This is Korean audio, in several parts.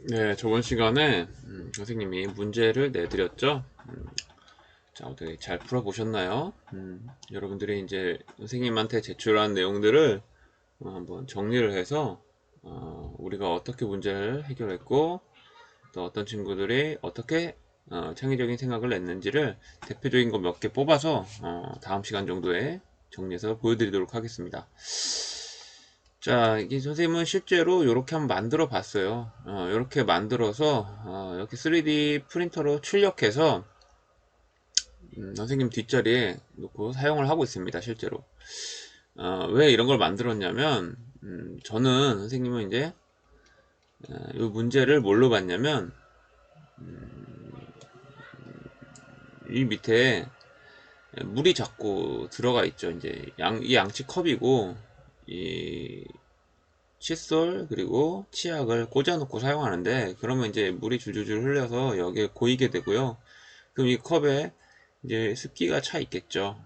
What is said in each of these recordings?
네, 저번 시간에 선생님이 문제를 내드렸죠. 자, 어떻게 잘 풀어보셨나요? 여러분들이 이제 선생님한테 제출한 내용들을 한번 정리를 해서 우리가 어떻게 문제를 해결했고 또 어떤 친구들이 어떻게 창의적인 생각을 냈는지를 대표적인 거 몇 개 뽑아서 다음 시간 정도에 정리해서 보여드리도록 하겠습니다. 자, 이 선생님은 실제로 이렇게 한번 만들어 봤어요. 이렇게 만들어서 이렇게 3D 프린터로 출력해서 선생님 뒷자리에 놓고 사용을 하고 있습니다. 실제로. 왜 이런 걸 만들었냐면 저는 선생님은 이제 이 문제를 뭘로 봤냐면 이 밑에 물이 자꾸 들어가 있죠. 이제 이 양치 컵이고 이 칫솔 그리고 치약을 꽂아놓고 사용하는데, 그러면 이제 물이 줄줄줄 흘려서 여기에 고이게 되고요. 그럼 이 컵에 이제 습기가 차 있겠죠.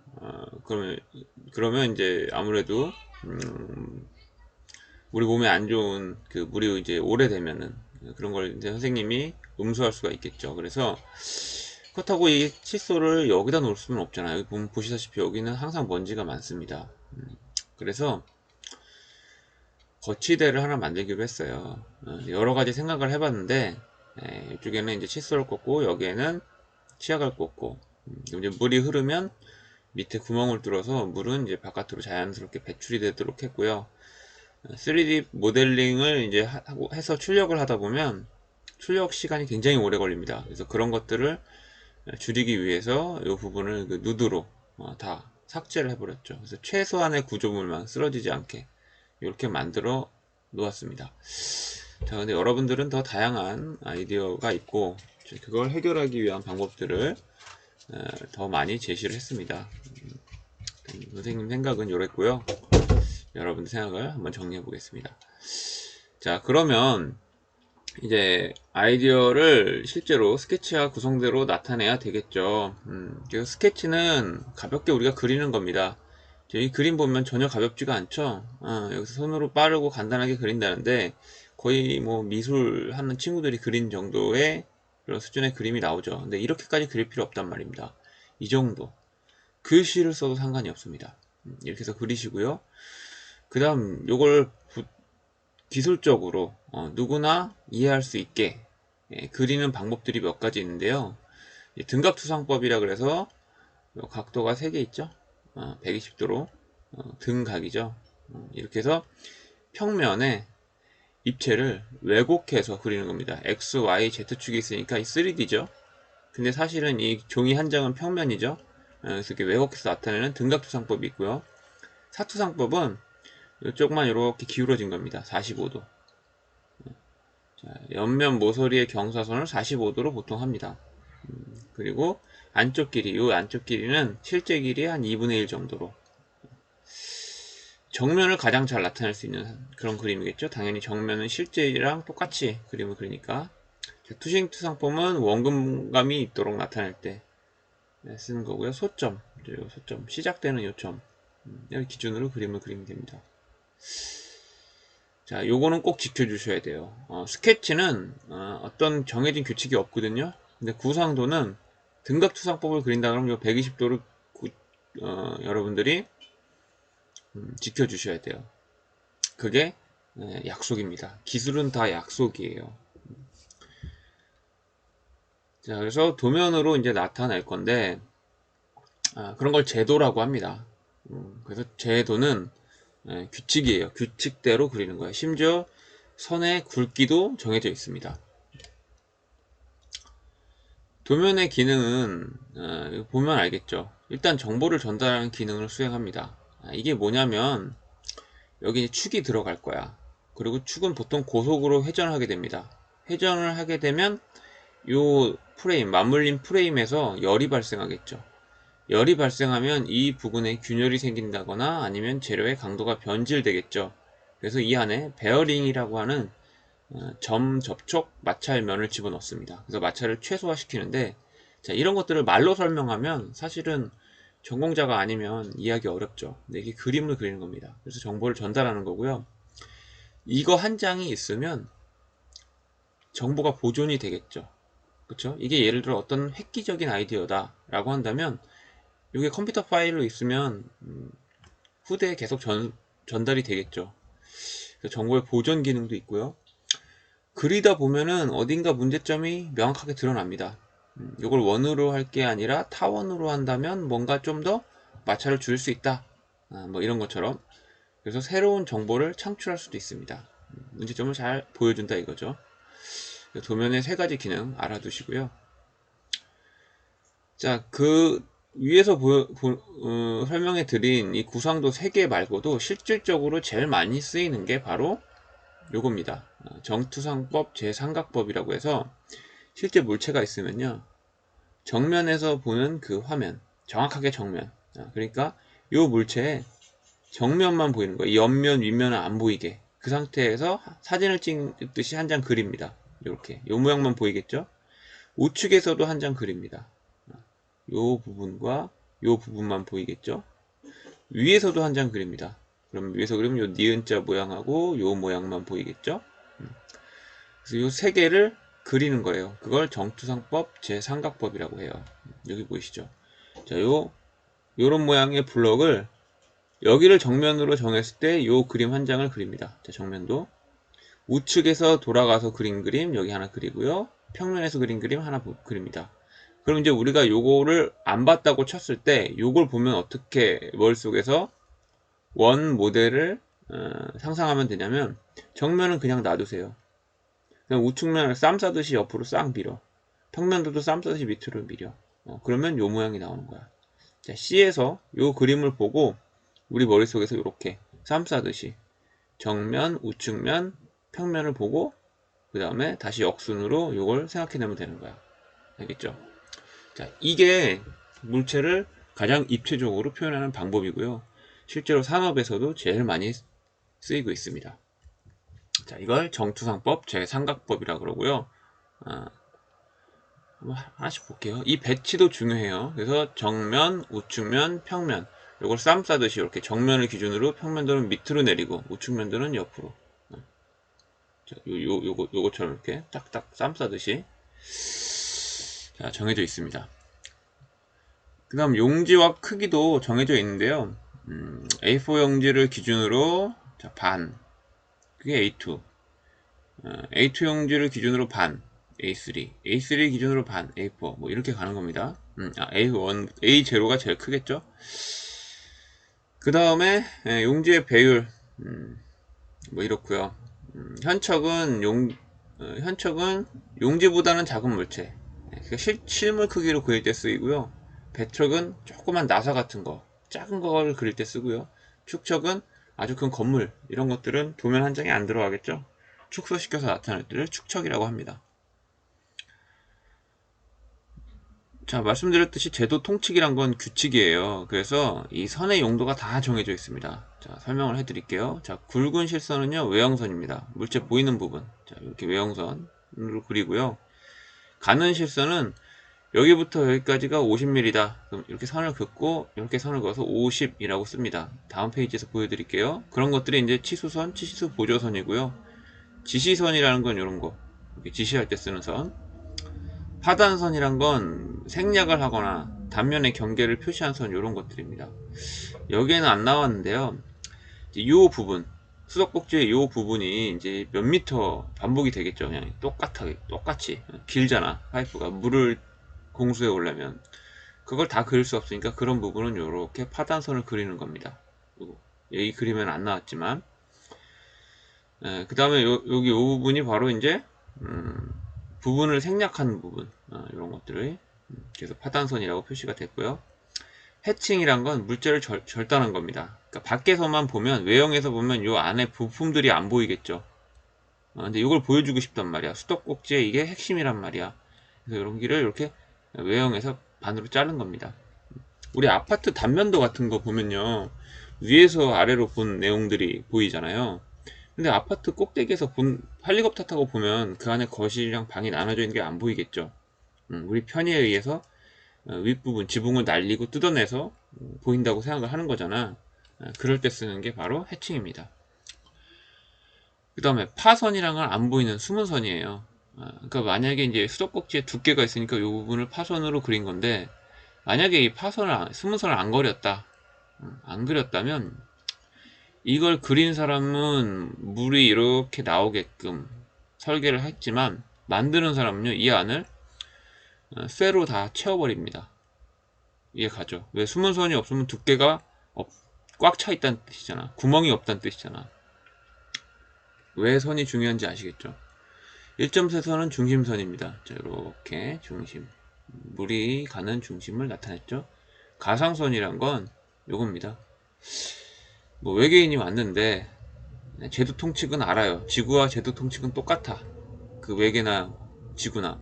그러면 이제 아무래도 우리 몸에 안 좋은 그 물이 이제 오래되면은 그런 걸 이제 선생님이 음수할 수가 있겠죠. 그래서 그렇다고 이 칫솔을 여기다 놓을 수는 없잖아요. 여기 보시다시피 여기는 항상 먼지가 많습니다. 그래서 거치대를 하나 만들기로 했어요. 여러 가지 생각을 해봤는데, 이쪽에는 이제 칫솔을 꽂고 여기에는 치약을 꽂고, 이제 물이 흐르면 밑에 구멍을 뚫어서 물은 이제 바깥으로 자연스럽게 배출이 되도록 했고요. 3D 모델링을 이제 하고 해서 출력을 하다 보면 출력 시간이 굉장히 오래 걸립니다. 그래서 그런 것들을 줄이기 위해서 이 부분을 그 누드로 다 삭제를 해버렸죠. 그래서 최소한의 구조물만 쓰러지지 않게 이렇게 만들어 놓았습니다. 자, 근데 여러분들은 더 다양한 아이디어가 있고 그걸 해결하기 위한 방법들을 더 많이 제시를 했습니다. 선생님 생각은 이랬고요. 여러분들 생각을 한번 정리해 보겠습니다. 자, 그러면 이제 아이디어를 실제로 스케치와 구성대로 나타내야 되겠죠. 그래서 스케치는 가볍게 우리가 그리는 겁니다. 이 그림 보면 전혀 가볍지가 않죠. 여기서 손으로 빠르고 간단하게 그린다는데 거의 뭐 미술 하는 친구들이 그린 정도의 그런 수준의 그림이 나오죠. 근데 이렇게까지 그릴 필요 없단 말입니다. 이 정도. 글씨를 써도 상관이 없습니다. 이렇게 해서 그리시고요. 그 다음 요걸 기술적으로 누구나 이해할 수 있게 그리는 방법들이 몇 가지 있는데요. 등각투상법이라 그래서 각도가 3개 있죠. 120도로 등각이죠. 이렇게 해서 평면에 입체를 왜곡해서 그리는 겁니다. X, Y, Z축이 있으니까 이 3D죠. 근데 사실은 이 종이 한 장은 평면이죠. 그래서 이렇게 왜곡해서 나타내는 등각투상법이 있고요. 사투상법은 이쪽만 이렇게 기울어진 겁니다. 45도. 자, 옆면 모서리의 경사선을 45도로 보통 합니다. 그리고 안쪽 길이, 이 안쪽 길이는 실제 길이의 한 2분의 1 정도로. 정면을 가장 잘 나타낼 수 있는 그런 그림이겠죠. 당연히 정면은 실제랑 똑같이 그림을 그리니까. 투싱투상법은 원근감이 있도록 나타낼 때 쓰는 거고요. 소점, 소점, 시작되는 요점 여기 기준으로 그림을 그리면 됩니다. 자, 요거는 꼭 지켜주셔야 돼요. 스케치는 어떤 정해진 규칙이 없거든요. 근데 구상도는 등각투상법을 그린다 그러면 요 120도를 여러분들이 지켜주셔야 돼요. 그게 약속입니다. 기술은 다 약속이에요. 자, 그래서 도면으로 이제 나타낼 건데 그런 걸 제도라고 합니다. 그래서 제도는 규칙이에요. 규칙대로 그리는 거예요. 심지어 선의 굵기도 정해져 있습니다. 도면의 기능은 보면 알겠죠. 일단 정보를 전달하는 기능을 수행합니다. 이게 뭐냐면 여기 축이 들어갈 거야. 그리고 축은 보통 고속으로 회전을 하게 됩니다. 회전을 하게 되면 이 프레임, 맞물린 프레임에서 열이 발생하겠죠. 열이 발생하면 이 부분에 균열이 생긴다거나 아니면 재료의 강도가 변질되겠죠. 그래서 이 안에 베어링이라고 하는 점 접촉 마찰면을 집어넣습니다. 그래서 마찰을 최소화시키는데, 자, 이런 것들을 말로 설명하면 사실은 전공자가 아니면 이해하기 어렵죠. 근데 이게 그림을 그리는 겁니다. 그래서 정보를 전달하는 거고요. 이거 한 장이 있으면 정보가 보존이 되겠죠. 그쵸? 이게 예를 들어 어떤 획기적인 아이디어다 라고 한다면 이게 컴퓨터 파일로 있으면 후대에 계속 전달이 되겠죠. 그래서 정보의 보존 기능도 있고요. 그리다 보면은 어딘가 문제점이 명확하게 드러납니다. 이걸 원으로 할 게 아니라 타원으로 한다면 뭔가 좀 더 마찰을 줄 수 있다. 뭐 이런 것처럼. 그래서 새로운 정보를 창출할 수도 있습니다. 문제점을 잘 보여준다 이거죠. 도면의 세 가지 기능 알아두시고요. 자, 그 위에서 설명해 드린 이 구상도 3개 말고도 실질적으로 제일 많이 쓰이는 게 바로 요겁니다. 정투상법 제삼각법이라고 해서 실제 물체가 있으면요, 정면에서 보는 그 화면, 정확하게 정면, 그러니까 요 물체에 정면만 보이는 거예요. 이 옆면 윗면은 안 보이게, 그 상태에서 사진을 찍듯이 한 장 그립니다. 이렇게 요 모양만 보이겠죠. 우측에서도 한 장 그립니다. 요 부분과 요 부분만 보이겠죠. 위에서도 한 장 그립니다. 그럼 위에서 그리면 요 니은자 모양하고 요 모양만 보이겠죠. 그래서 요 세 개를 그리는 거예요. 그걸 정투상법 제삼각법이라고 해요. 여기 보이시죠? 자, 요런 모양의 블럭을 여기를 정면으로 정했을 때 요 그림 한 장을 그립니다. 자, 정면도 우측에서 돌아가서 그린 그림 여기 하나 그리고요. 평면에서 그린 그림 하나 그립니다. 그럼 이제 우리가 요거를 안 봤다고 쳤을 때 요걸 보면 어떻게 머릿속에서 원 모델을 상상하면 되냐면, 정면은 그냥 놔두세요. 그냥 우측면을 쌈 싸듯이 옆으로 싹 밀어. 평면도도 쌈 싸듯이 밑으로 밀어. 그러면 요 모양이 나오는 거야. 자, C에서 요 그림을 보고 우리 머릿속에서 이렇게 쌈 싸듯이 정면, 우측면, 평면을 보고 그 다음에 다시 역순으로 요걸 생각해내면 되는 거야. 알겠죠? 자, 이게 물체를 가장 입체적으로 표현하는 방법이고요. 실제로 산업에서도 제일 많이 쓰이고 있습니다. 자, 이걸 정투상법 제삼각법이라고 그러고요. 하나씩 볼게요. 이 배치도 중요해요. 그래서 정면, 우측면, 평면, 요걸 쌈 싸듯이 이렇게 정면을 기준으로 평면도는 밑으로 내리고 우측면도는 옆으로. 자, 요거처럼 이렇게 딱딱 쌈 싸듯이 자, 정해져 있습니다. 그 다음 용지와 크기도 정해져 있는데요. A4 용지를 기준으로 자, 반, 그게 A2, A2 용지를 기준으로 반, A3, A3 기준으로 반, A4 뭐 이렇게 가는 겁니다. A1, A0가 제일 크겠죠. 그 다음에 용지의 배율 뭐 이렇고요. 현척은 현척은 용지보다는 작은 물체, 그러니까 실물 크기로 그릴 때 쓰이고요. 배척은 조그만 나사 같은 거, 작은 거를 그릴 때 쓰고요. 축척은 아주 큰 건물, 이런 것들은 도면 한 장에 안 들어가겠죠. 축소시켜서 나타낼 때를 축척이라고 합니다. 자, 말씀드렸듯이 제도 통칙이란 건 규칙이에요. 그래서 이 선의 용도가 다 정해져 있습니다. 자, 설명을 해드릴게요. 자, 굵은 실선은요, 외형선입니다. 물체 보이는 부분. 자, 이렇게 외형선으로 그리고요. 가는 실선은 여기부터 여기까지가 50mm다. 그럼 이렇게 선을 긋고 이렇게 선을 그어서 50이라고 씁니다. 다음 페이지에서 보여드릴게요. 그런 것들이 이제 치수선, 치수 보조선이고요. 지시선이라는 건 이런 거. 이렇게 지시할 때 쓰는 선. 하단선이란 건 생략을 하거나 단면의 경계를 표시한 선, 이런 것들입니다. 여기에는 안 나왔는데요. 이 부분, 수도꼭지의 이 부분이 이제 몇 미터 반복이 되겠죠. 그냥 똑같이 길잖아. 파이프가 물을 공수해 오려면 그걸 다 그릴 수 없으니까 그런 부분은 이렇게 파단선을 그리는 겁니다. 여기 그리면 안 나왔지만, 그 다음에 여기 이 부분이 바로 이제 부분을 생략한 부분, 이런 것들을 그래서 파단선이라고 표시가 됐고요. 해칭이란 건 물체를 절단한 겁니다. 그러니까 밖에서만 보면, 외형에서 보면 이 안에 부품들이 안 보이겠죠. 근데 이걸 보여주고 싶단 말이야. 수도꼭지의 이게 핵심이란 말이야. 그래서 이런 길을 이렇게 외형에서 반으로 자른 겁니다. 우리 아파트 단면도 같은 거 보면요, 위에서 아래로 본 내용들이 보이잖아요. 근데 아파트 꼭대기에서 헬리콥터 타고 보면 그 안에 거실이랑 방이 나눠져 있는 게 안 보이겠죠. 우리 편의에 의해서 윗부분 지붕을 날리고 뜯어내서 보인다고 생각을 하는 거잖아. 그럴 때 쓰는 게 바로 해칭입니다. 그 다음에 파선이란 건 안 보이는 숨은 선이에요. 그러니까 만약에 이제 수도꼭지에 두께가 있으니까 이 부분을 파선으로 그린 건데, 만약에 이 파선을 수문선을 안 그렸다, 안 그렸다면 이걸 그린 사람은 물이 이렇게 나오게끔 설계를 했지만, 만드는 사람은요 이 안을 쇠로 다 채워버립니다. 이해 가죠? 왜? 수문선이 없으면 두께가 꽉 차 있다는 뜻이잖아. 구멍이 없다는 뜻이잖아. 왜 선이 중요한지 아시겠죠? 1.4선은 중심선입니다. 자, 이렇게 중심, 물이 가는 중심을 나타냈죠. 가상선이란 건 요겁니다. 뭐 외계인이 왔는데 제도 통칙은 알아요. 지구와 제도 통칙은 똑같아. 그 외계나 지구나.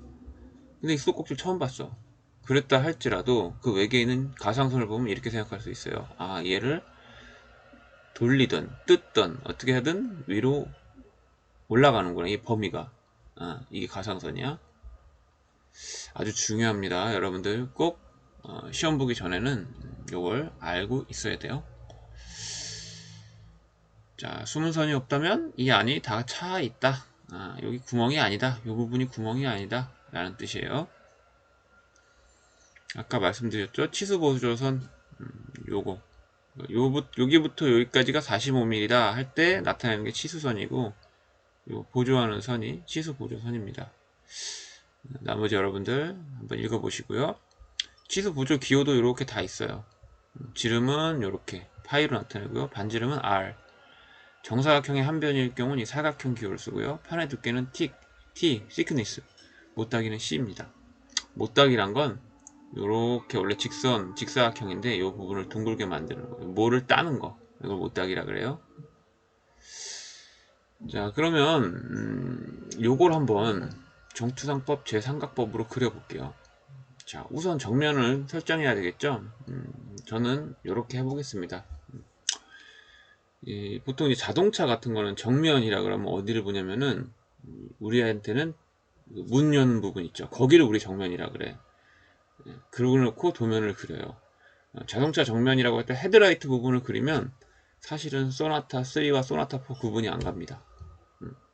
근데 이 수도꼭지를 처음 봤어. 그랬다 할지라도 그 외계인은 가상선을 보면 이렇게 생각할 수 있어요. 아, 얘를 돌리든 뜯든 어떻게 하든 위로 올라가는구나, 이 범위가. 이게 가상선이야. 아주 중요합니다. 여러분들 꼭 시험 보기 전에는 요걸 알고 있어야 돼요. 자, 수문선이 없다면 이 안이 다 차 있다. 여기 구멍이 아니다. 요 부분이 구멍이 아니다. 라는 뜻이에요. 아까 말씀드렸죠? 치수보조선, 요거. 여기부터 여기까지가 45mm다 할 때 나타내는 게 치수선이고, 요 보조하는 선이 치수보조선입니다. 나머지 여러분들 한번 읽어보시고요. 치수보조 기호도 이렇게 다 있어요. 지름은 이렇게 파이로 나타내고요. 반지름은 R. 정사각형의 한 변일 경우는 이 사각형 기호를 쓰고요. 판의 두께는 T, thickness. 못따기는 C입니다. 못따기란 건 이렇게 원래 직사각형인데 이 부분을 둥글게 만드는 거예요. 뭐를 따는 거. 이걸 못따기라 그래요. 자, 그러면 요걸 한번 정투상법 제삼각법으로 그려볼게요. 자, 우선 정면을 설정해야 되겠죠. 저는 이렇게 해보겠습니다. 보통 이 자동차 같은 거는 정면이라 그러면 어디를 보냐면은 우리한테는 문 여는 부분 있죠. 거기를 우리 정면이라 그래. 그러고 놓고 도면을 그려요. 자동차 정면이라고 할 때 헤드라이트 부분을 그리면 사실은 소나타 3와 소나타 4 구분이 안 갑니다.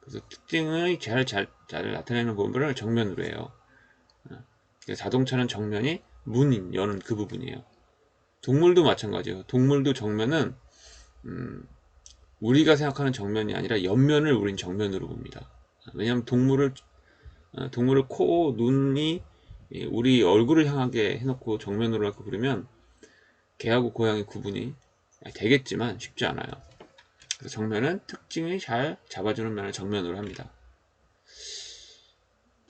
그래서 특징을 잘 나타내는 부분을 정면으로 해요. 자동차는 정면이 문 여는 그 부분이에요. 동물도 마찬가지예요. 동물도 정면은 우리가 생각하는 정면이 아니라 옆면을 우린 정면으로 봅니다. 왜냐하면 동물을 코, 눈이 우리 얼굴을 향하게 해놓고 정면으로 이렇게 그리면 개하고 고양이 구분이 되겠지만 쉽지 않아요. 그래서 정면은 특징을 잘 잡아주는 면을 정면으로 합니다.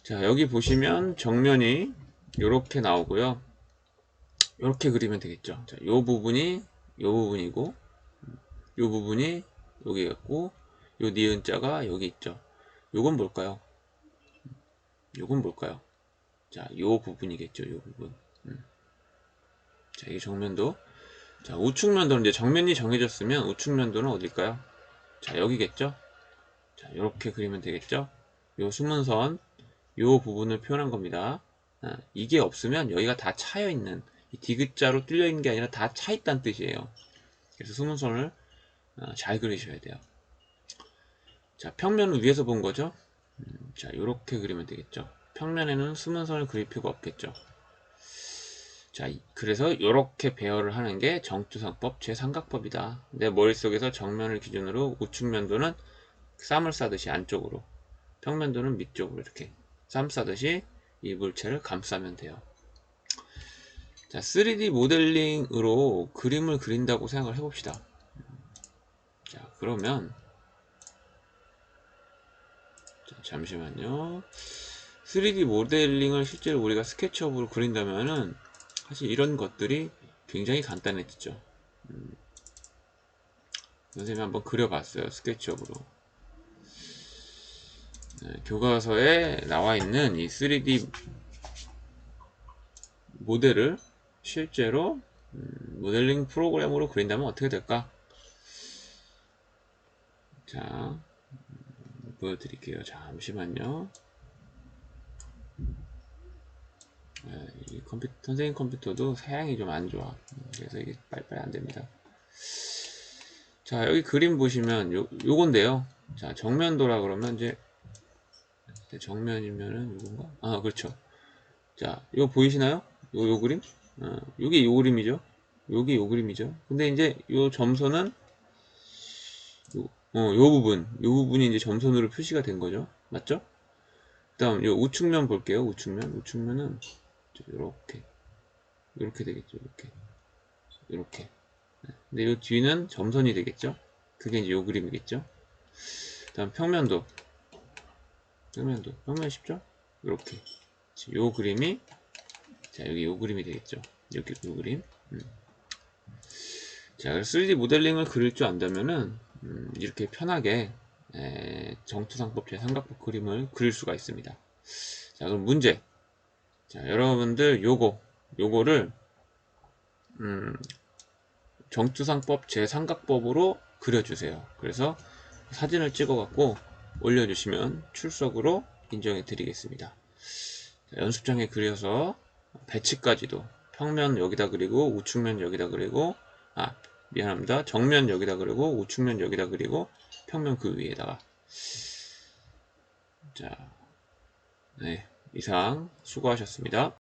자, 여기 보시면 정면이 이렇게 나오고요. 이렇게 그리면 되겠죠. 자, 요 부분이 요 부분이고, 요 부분이 여기 있고, 요 니은자가 여기 있죠. 요건 뭘까요? 요건 뭘까요? 자, 요 부분이겠죠. 요 부분. 자, 이 정면도. 자, 우측면도는 이제 정면이 정해졌으면 우측면도는 어딜까요? 자, 여기겠죠? 자, 이렇게 그리면 되겠죠? 요 수문선, 요 부분을 표현한 겁니다. 이게 없으면 여기가 다 차여 있는, 이 디귿자로 뚫려 있는 게 아니라 다 차 있다는 뜻이에요. 그래서 수문선을 잘 그리셔야 돼요. 자, 평면은 위에서 본 거죠? 자, 이렇게 그리면 되겠죠? 평면에는 수문선을 그릴 필요가 없겠죠? 자, 그래서 이렇게 배열을 하는 게 정투상법 제삼각법이다. 내 머릿속에서 정면을 기준으로 우측면도는 쌈을 싸듯이 안쪽으로, 평면도는 밑쪽으로 이렇게 쌈 싸듯이 이 물체를 감싸면 돼요. 자, 3D 모델링으로 그림을 그린다고 생각을 해봅시다. 자, 그러면 자, 잠시만요. 3D 모델링을 실제로 우리가 스케치업으로 그린다면은 사실 이런 것들이 굉장히 간단해지죠. 선생님이 한번 그려봤어요. 스케치업으로. 교과서에 나와 있는 이 3D 모델을 실제로 모델링 프로그램으로 그린다면 어떻게 될까? 자, 보여드릴게요. 잠시만요. 이 선생님 컴퓨터도 사양이 좀 안 좋아. 그래서 이게 빨리빨리 안 됩니다. 자, 여기 그림 보시면 요건데요. 자, 정면도라 그러면 이제 정면이면은 이건가? 아, 그렇죠. 자, 이거 보이시나요? 요 그림? 요게 요 그림이죠. 요게 요 그림이죠. 근데 이제 요 점선은 요 부분이 이제 점선으로 표시가 된 거죠. 맞죠? 그다음 요 우측면 볼게요. 우측면은 이렇게 되겠죠. 이렇게. 근데 요 뒤는 점선이 되겠죠. 그게 이제 요 그림이겠죠. 그다음 평면 쉽죠? 이렇게. 요 그림이 자 여기 요 그림이 되겠죠. 이렇게 요 그림. 자, 3D 모델링을 그릴 줄 안다면은 이렇게 편하게 정투상법 제3각법 그림을 그릴 수가 있습니다. 자, 그럼 문제. 자, 여러분들 요거를 정투상법 제3각법으로 그려주세요. 그래서 사진을 찍어 갖고 올려주시면 출석으로 인정해 드리겠습니다. 연습장에 그려서 배치까지도 평면 여기다 그리고 우측면 여기다 그리고 미안합니다. 정면 여기다 그리고 우측면 여기다 그리고 평면 그 위에다가 자, 네, 이상 수고하셨습니다.